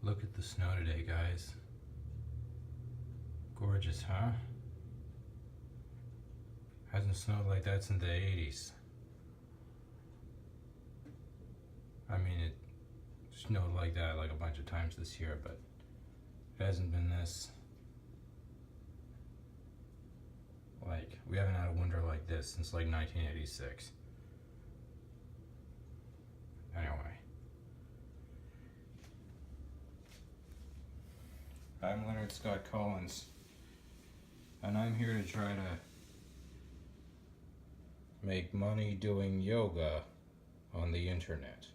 Look at the snow today, guys. Gorgeous, huh? Hasn't snowed like that since the 80s. I mean, it snowed like that like a bunch of times this year, but it hasn't been this. Like, we haven't had a winter like this since like 1986. Anyway. I'm Leonard Scott Collins, and I'm here to try to make money doing yoga on the internet.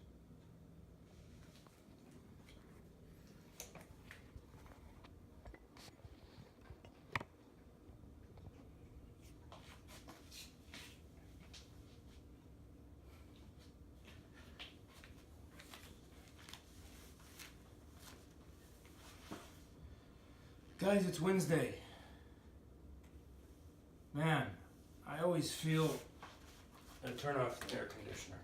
Guys, it's Wednesday. Man, I always feel to turn off the air conditioner.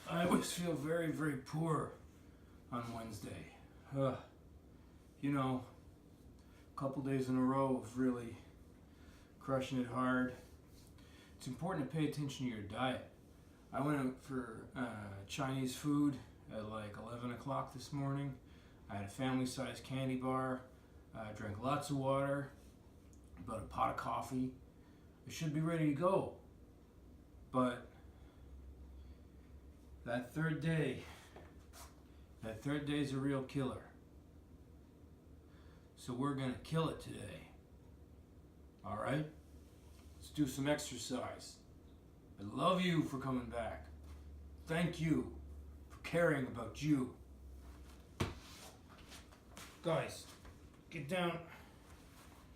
I always feel very, very poor on Wednesday. You know, a couple days in a row of really crushing it hard. It's important to pay attention to your diet. I went out for Chinese food at like 11 o'clock this morning. I had a family-sized candy bar. I drank lots of water, about a pot of coffee. I should be ready to go. But that third day is a real killer. So we're gonna kill it today. All right? Let's do some exercise. I love you for coming back. Thank you for caring about you. Guys, get down.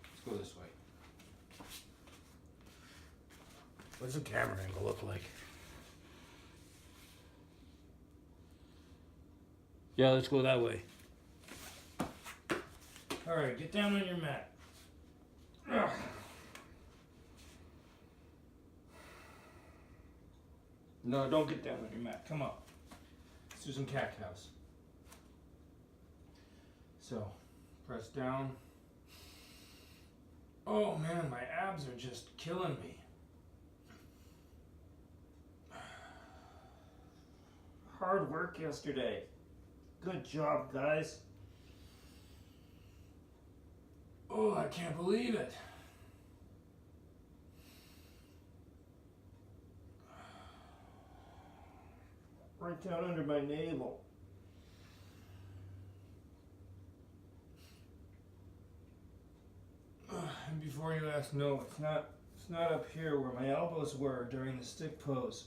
Let's go this way. What's the camera angle look like? Yeah, let's go that way. All right, get down on your mat. Ugh. No, don't get down on your mat. Come up. Let's do some cat-cows. So, press down. Oh man, my abs are just killing me. Hard work yesterday. Good job, guys. Oh, I can't believe it. Right down under my navel. And before you ask, no, it's not up here where my elbows were during the stick pose.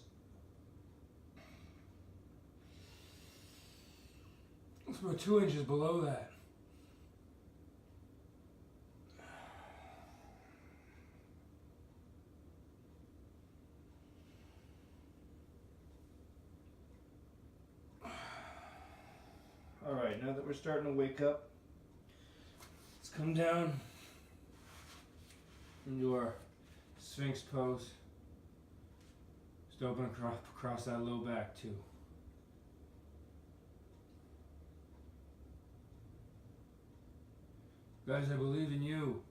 It's about 2 inches below that. All right, now that we're starting to wake up, let's come down into our Sphinx pose. Just open across that low back too. Guys, I believe in you.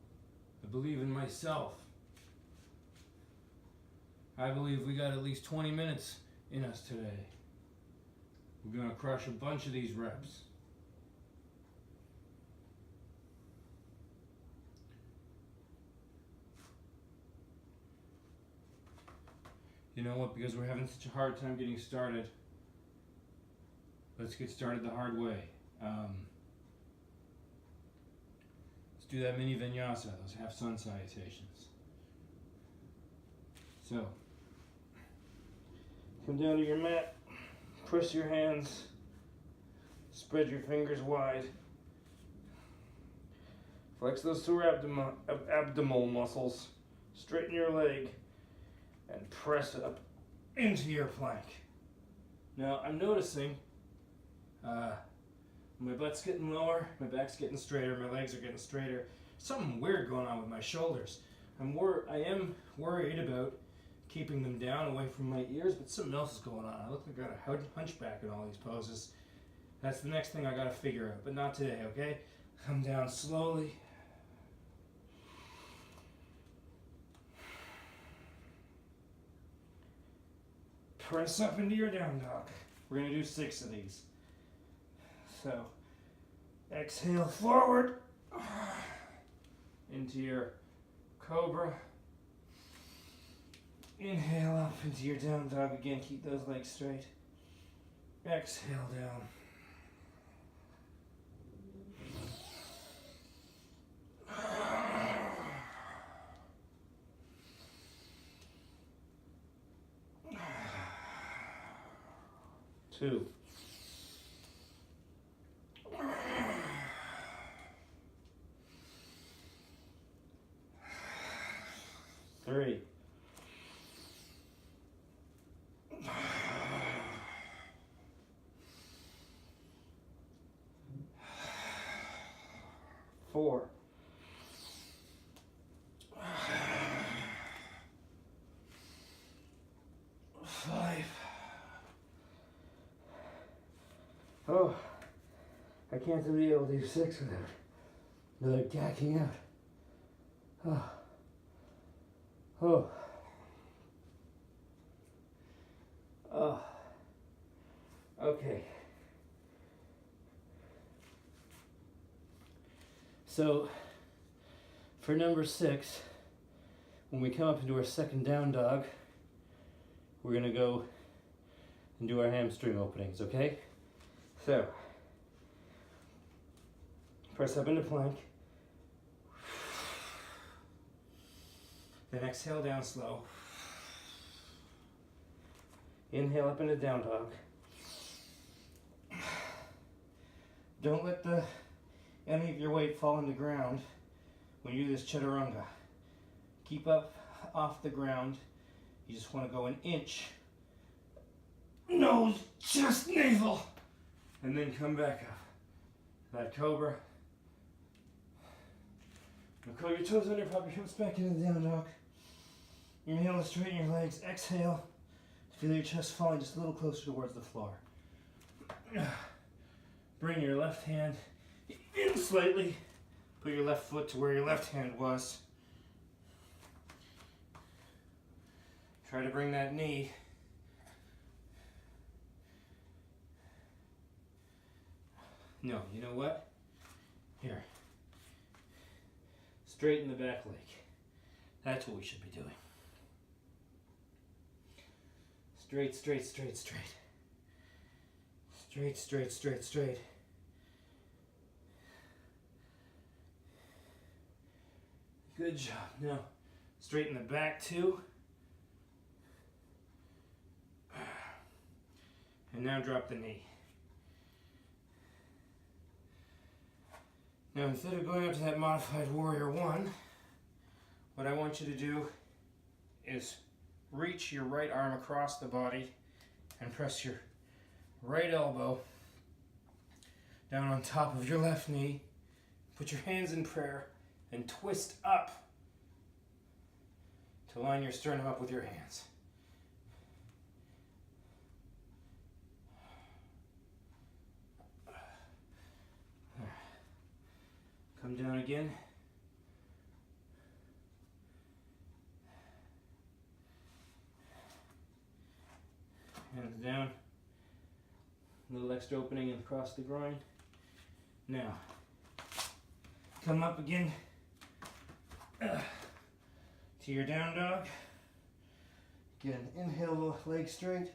I believe in myself. I believe we got at least 20 minutes in us today. We're gonna crush a bunch of these reps. You know what? Because we're having such a hard time getting started, let's get started the hard way. Let's do that mini vinyasa, those half sun salutations. So, come down to your mat, press your hands, spread your fingers wide, flex those sore abdominal muscles, straighten your leg, and press up into your plank. Now I'm noticing my butt's getting lower, my back's getting straighter, my legs are getting straighter. Something weird going on with my shoulders. I am worried about keeping them down away from my ears, but something else is going on. I look like I got a hunchback in all these poses. That's the next thing I gotta figure out, but not today, okay? Come down slowly. Press up into your down dog. We're gonna do 6 of these. So, exhale forward into your cobra. Inhale up into your down dog again. Keep those legs straight. Exhale down. Two. 3. 4. 5. Oh, I can't be able to do 6 without another gacking out. Oh. Oh. Oh. Okay. So, for number 6, when we come up into our second down dog, we're going to go and do our hamstring openings, okay? So, press up into plank. Then exhale down slow. Inhale up into down dog. Don't let any of your weight fall on the ground when you do this chaturanga. Keep up off the ground. You just want to go an inch. Nose, chest, navel. And then come back up. That cobra. Now curl your toes under, pop your hips back into the down dog. Inhale to straighten your legs. Exhale. Feel your chest falling just a little closer towards the floor. Bring your left hand in slightly. Put your left foot to where your left hand was. Try to bring that knee No, you know what? Here. Straighten the back leg. That's what we should be doing. Straight, straight, straight, straight. Straight, straight, straight, straight. Good job. Now, straighten the back too. And now drop the knee. Now, instead of going up to that modified warrior one, what I want you to do is reach your right arm across the body and press your right elbow down on top of your left knee. Put your hands in prayer and twist up to line your sternum up with your hands. Come down again. Hands down. A little extra opening across the groin. Now, come up again to your down dog. Again, inhale, legs straight.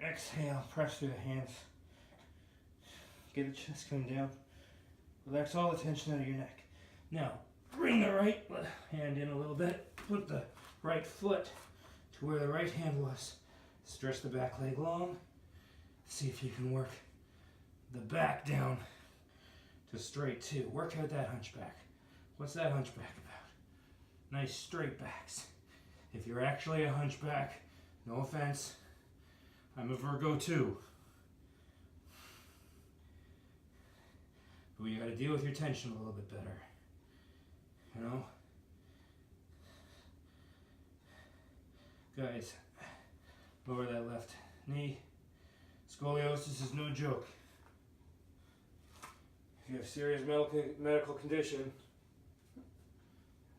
Exhale, press through the hands. Get the chest coming down. Relax all the tension out of your neck. Now, bring the right hand in a little bit. Put the right foot to where the right hand was. Stretch the back leg long. See if you can work the back down to straight too. Work out that hunchback. What's that hunchback about? Nice straight backs. If you're actually a hunchback, no offense, I'm a Virgo too. But you gotta deal with your tension a little bit better. You know? Guys, lower that left knee. Scoliosis is no joke. If you have serious medical condition,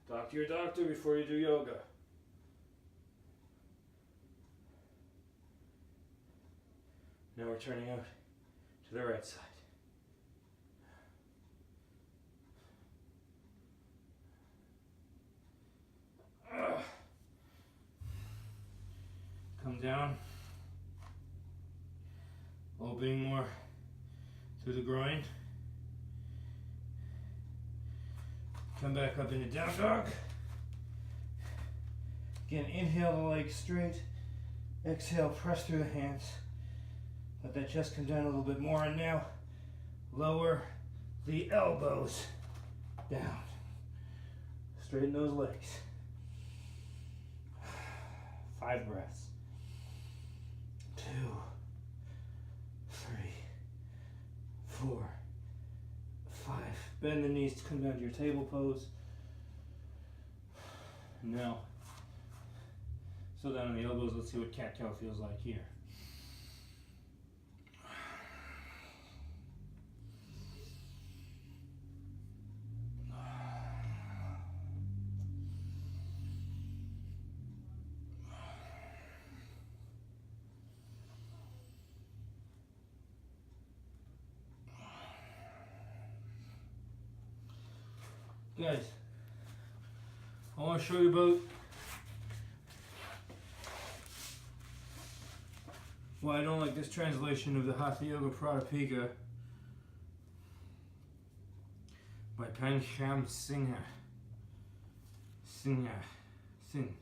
talk to your doctor before you do yoga. Now we're turning out to the right side. Come down, opening more through the groin. Come back up into down dog. Again, inhale the legs straight. Exhale, press through the hands. Let that chest come down a little bit more, and now lower the elbows down. Straighten those legs. 5 breaths. 2, 3, 4, 5. Bend the knees to come down to your table pose. Now, so down on the elbows, let's see what cat-cow feels like here. Guys, I want to show you about why I don't like this translation of the Hatha Yoga Pradipika by Pancham Singha. Singha. Singh.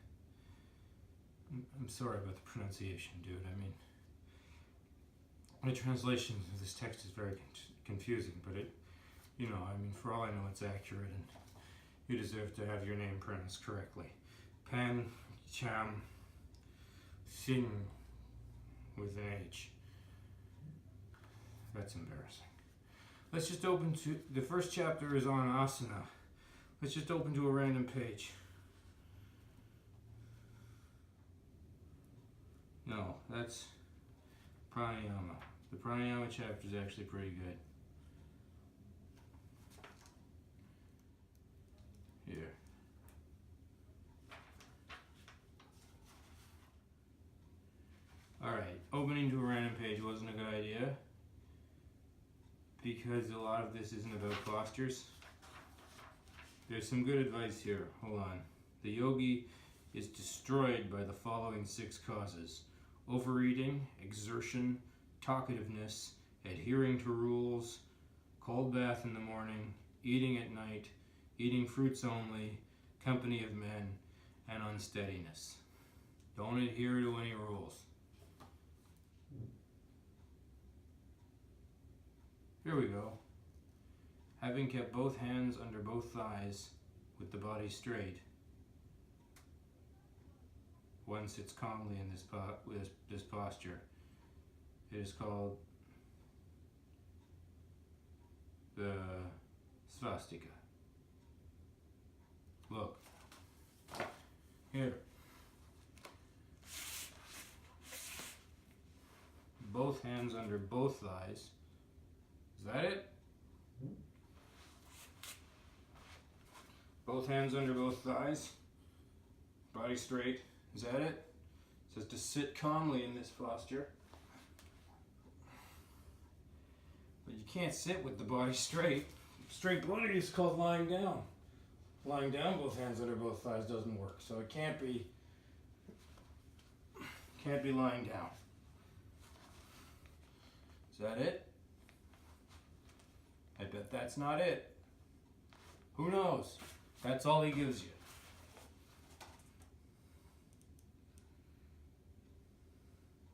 I'm sorry about the pronunciation, dude. I mean, the translation of this text is very confusing, but it, you know, I mean, for all I know, it's accurate, and you deserve to have your name pronounced correctly. Pancham Singh with an H. That's embarrassing. Let's just open to, the first chapter is on asana. Let's just open to a random page. No, that's pranayama. The pranayama chapter is actually pretty good. Here. Alright, opening to a random page wasn't a good idea because a lot of this isn't about postures. There's some good advice here. Hold on. The yogi is destroyed by the following 6 causes: overeating, exertion, talkativeness, adhering to rules, cold bath in the morning, eating at night, eating fruits only, company of men, and unsteadiness. Don't adhere to any rules. Here we go. Having kept both hands under both thighs with the body straight, one sits calmly in this posture. It is called the swastika. Look. Here. Both hands under both thighs. Is that it? Both hands under both thighs. Body straight. Is that it? It says to sit calmly in this posture. But you can't sit with the body straight. Straight body is called lying down. Lying down, both hands under both thighs doesn't work. So it can't be lying down. Is that it? I bet that's not it. Who knows? That's all he gives you.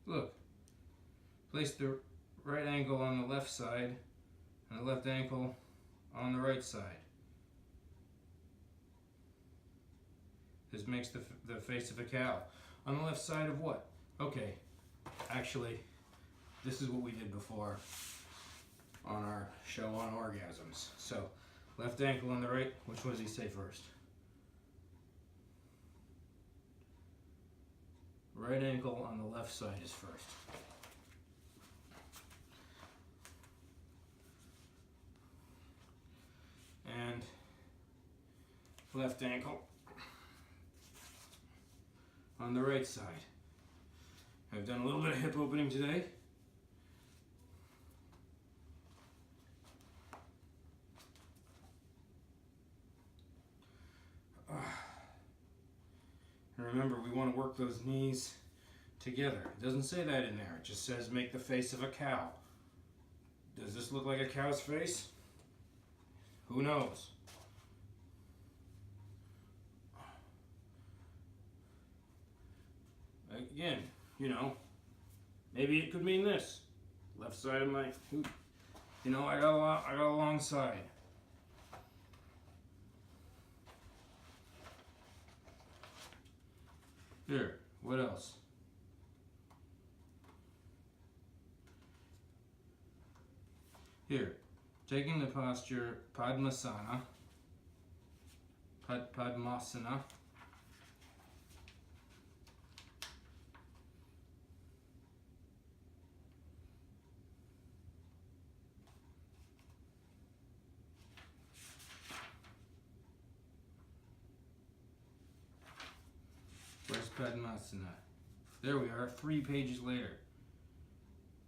Look. Place the right ankle on the left side and the left ankle on the right side. This makes the face of a cow. On the left side of what? Okay, Actually, this is what we did before on our show on orgasms. So, left ankle on the right. Which one does he say first? Right ankle on the left side is first. And left ankle on the right side. I've done a little bit of hip opening today. And remember, we want to work those knees together. It doesn't say that in there. It just says make the face of a cow. Does this look like a cow's face? Who knows? Again, you know, maybe it could mean this. Left side of my, you know, I got a long side. Here, what else? Here, taking the posture Padmasana, Padmasana. Where's Padmasana? There we are, 3 pages later.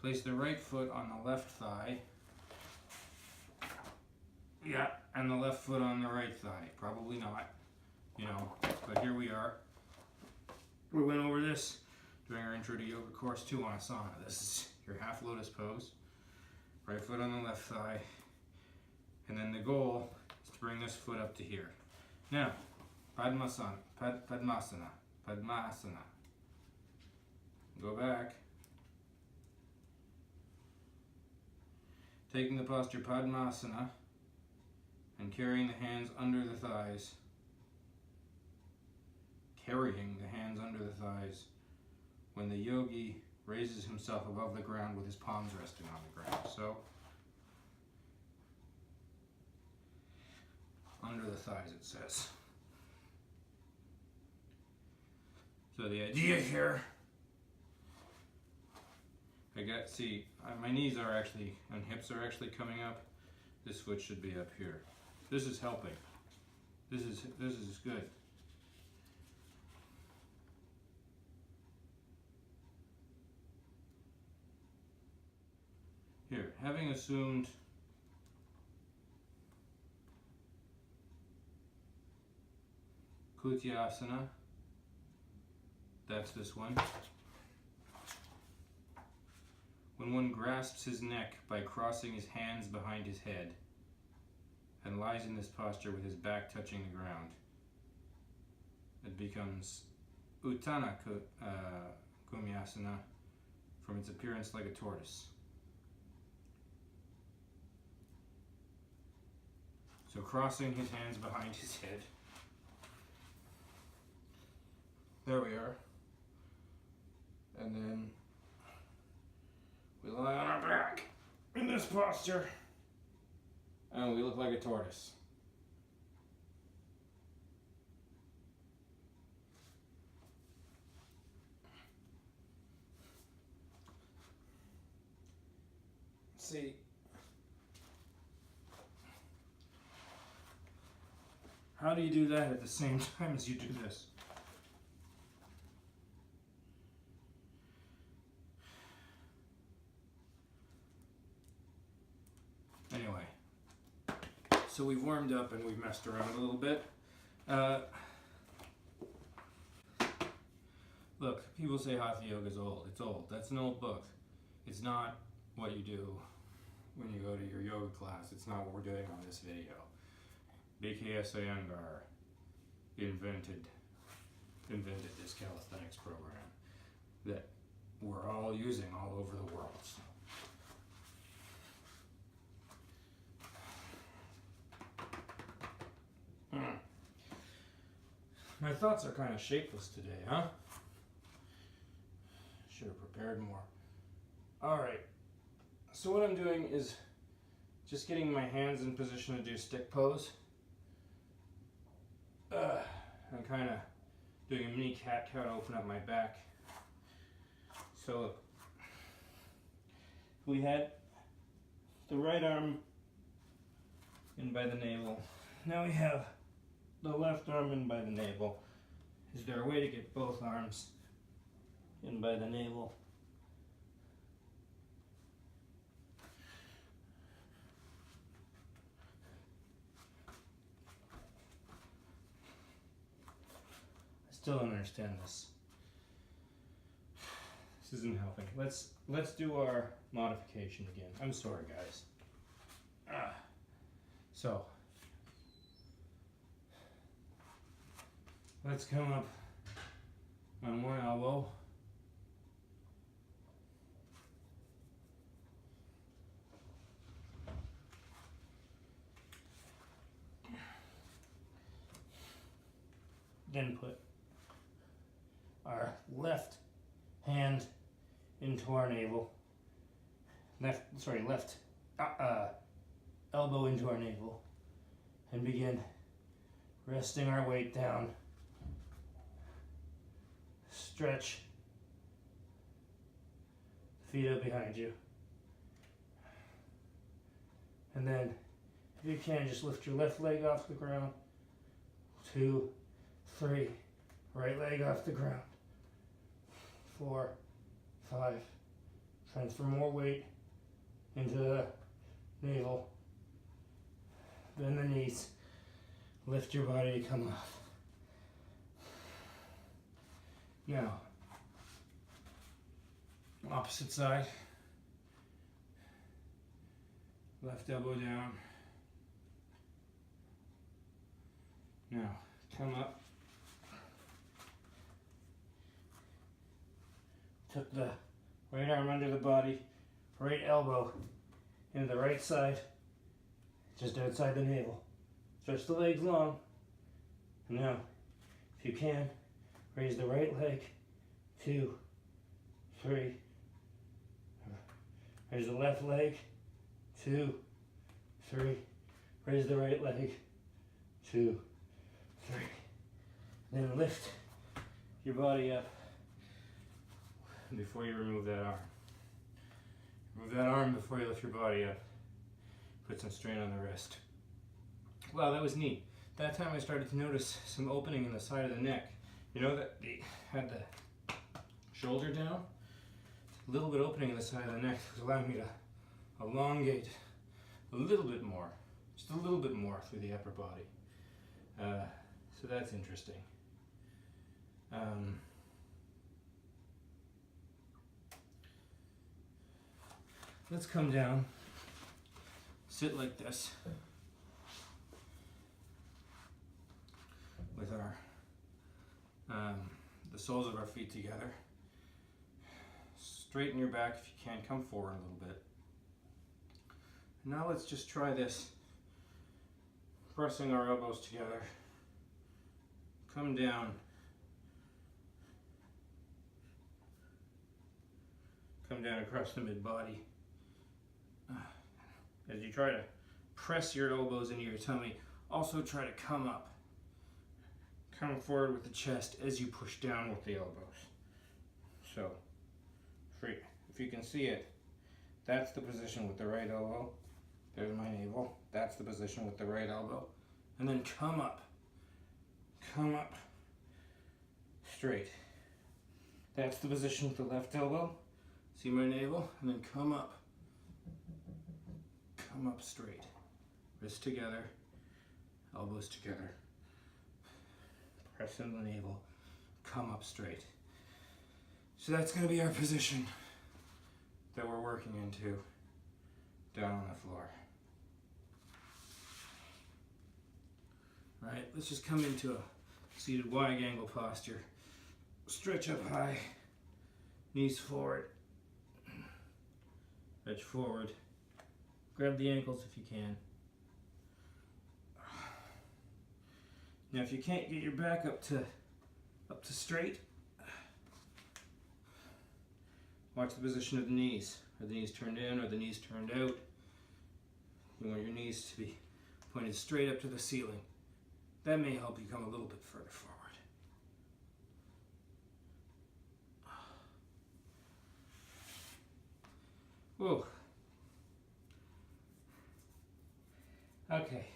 Place the right foot on the left thigh. Yeah, and the left foot on the right thigh. Probably not, you know, but here we are. We went over this during our Intro to Yoga Course 2 on Asana. This is your half lotus pose. Right foot on the left thigh. And then the goal is to bring this foot up to here. Now, Padmasana, Padmasana. Padmasana. Go back. Taking the posture Padmasana and carrying the hands under the thighs. Carrying the hands under the thighs when the yogi raises himself above the ground with his palms resting on the ground. So, under the thighs it says. So the idea here, my knees are actually, and hips are actually coming up. This foot should be up here. This is helping. This is good. Here, having assumed Kutyasana, that's this one. When one grasps his neck by crossing his hands behind his head and lies in this posture with his back touching the ground, it becomes Uttana Kumyasana from its appearance like a tortoise. So crossing his hands behind his head. There we are. And then we lie on our back in this posture and we look like a tortoise. See, how do you do that at the same time as you do this? Anyway, so we've warmed up and we've messed around a little bit. Look, people say Hatha Yoga is old. It's old. That's an old book. It's not what you do when you go to your yoga class. It's not what we're doing on this video. BKS Iyengar invented this calisthenics program that we're all using all over the world. My thoughts are kind of shapeless today, huh? Should have prepared more. Alright, so what I'm doing is just getting my hands in position to do stick pose. I'm kind of doing a mini cat-cow to open up my back. So look, we had the right arm in by the navel. Now we have the left arm in by the navel. Is there a way to get both arms in by the navel? I still don't understand this. This isn't helping. Let's do our modification again. I'm sorry, guys. So let's come up on one elbow. Then put our left hand into our navel. Left elbow into our navel. And begin resting our weight down. Stretch. Feet up behind you. And then, if you can, just lift your left leg off the ground. 2, 3. Right leg off the ground. 4, 5. Transfer more weight into the navel. Bend the knees. Lift your body to come off. Now, opposite side. Left elbow down. Now, come up. Took the right arm under the body, right elbow into the right side, just outside the navel. Stretch the legs long. And now, if you can, raise the right leg. 2, 3. Raise the left leg. 2, 3. Raise the right leg. 2, 3. Then lift your body up before you remove that arm. Remove that arm before you lift your body up. Put some strain on the wrist. Wow, that was neat. That time I started to notice some opening in the side of the neck. You know that they had the shoulder down? A little bit opening in the side of the neck was allowing me to elongate a little bit more. Just a little bit more through the upper body. So that's interesting. Let's come down, sit like this with our the soles of our feet together. Straighten your back if you can, come forward a little bit. Now let's just try this, pressing our elbows together. Come down. Come down across the mid-body. As you try to press your elbows into your tummy, also try to come up. Come forward with the chest as you push down with the elbows. So, if you can see it, that's the position with the right elbow. There's my navel. That's the position with the right elbow. And then come up. Come up. Straight. That's the position with the left elbow. See my navel? And then come up. Come up straight. Wrists together. Elbows together. Press in the navel. Come up straight. So that's going to be our position that we're working into down on the floor. Alright, let's just come into a seated wide angle posture. Stretch up high. Knees forward. Stretch forward. Grab the ankles if you can. Now if you can't get your back up to straight, Watch the position of the knees. Are the knees turned in or the knees turned out? You want your knees to be pointed straight up to the ceiling. That may help you come a little bit further forward. Whoa. Okay.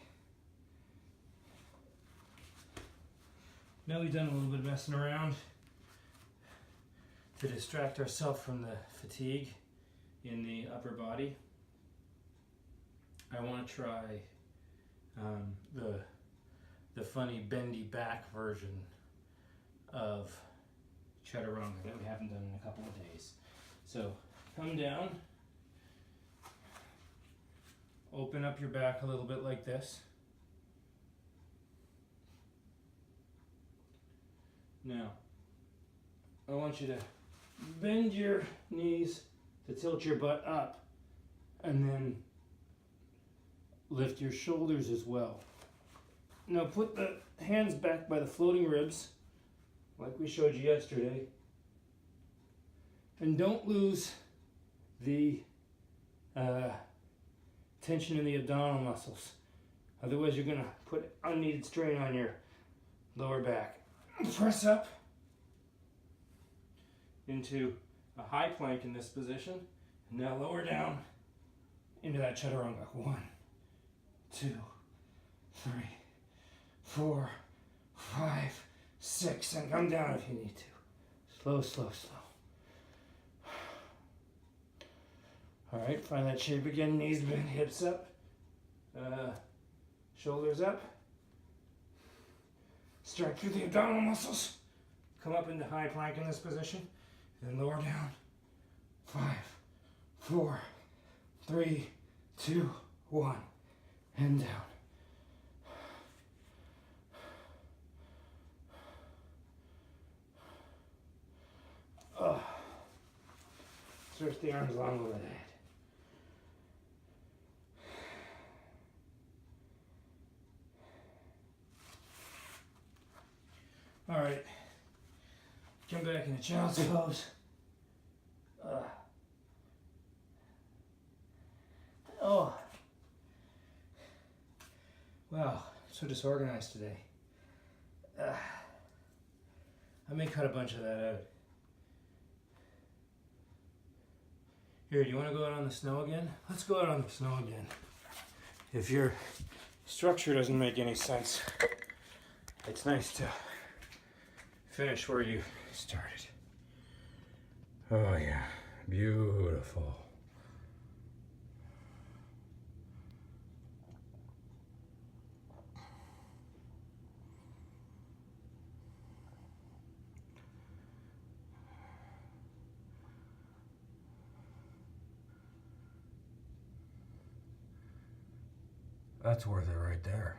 Now we've done a little bit of messing around to distract ourselves from the fatigue in the upper body. I want to try the funny bendy back version of chaturanga that we haven't done in a couple of days. So come down, open up your back a little bit like this. Now, I want you to bend your knees to tilt your butt up, and then lift your shoulders as well. Now put the hands back by the floating ribs, like we showed you yesterday, and don't lose the tension in the abdominal muscles. Otherwise you're going to put unneeded strain on your lower back. Press up into a high plank in this position, and now lower down into that chaturanga. 1, 2, 3, 4, 5, 6, and come down if you need to. Slow, slow, slow. All right, find that shape again. Knees bent, hips up, shoulders up. Stretch through the abdominal muscles. Come up into high plank in this position, then lower down. 5, 4, 3, 2, 1, and down. Stretch the arms long over the head. All right, come back into child's pose. Oh, wow, so disorganized today. I may cut a bunch of that out. Here, do you want to go out on the snow again? Let's go out on the snow again. If your structure doesn't make any sense, it's nice to finish where you started. Oh yeah, beautiful. That's worth it right there.